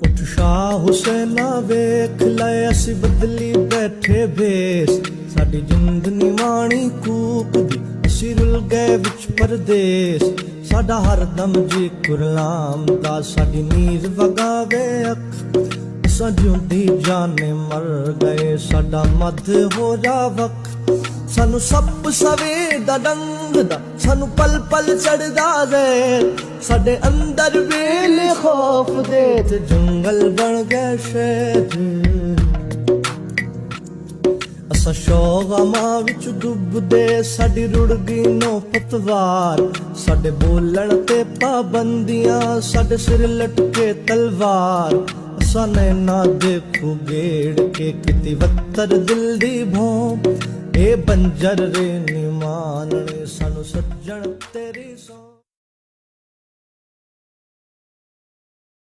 शाह हुसैना वेख लै असी बदली बैठे भेस साडी जिंद निमाणी कूक दी असी रुल गए विच परदेस साडा हरदम जी गुरलाम दा साडी नीर वगावे अख असां जिउंदी जाने मर गए साडा मध हो जा वक्त सानू सप सवे दा डंग दा सानू पल पल चढ़दा ज़हर साडे अंदर वेले खौफ दे ते जंगल बन गए शहर असां शौगां विच डुबदे साडी रुड़ गई नो पतवार साडे बोलण ते पाबंदियां साडे सिर लटके तलवार असां नैना देखू गेड़ के किती वत्तर दिल दी भौं ए बंजर रे नी मानने सानू सज्जण तेरी सौ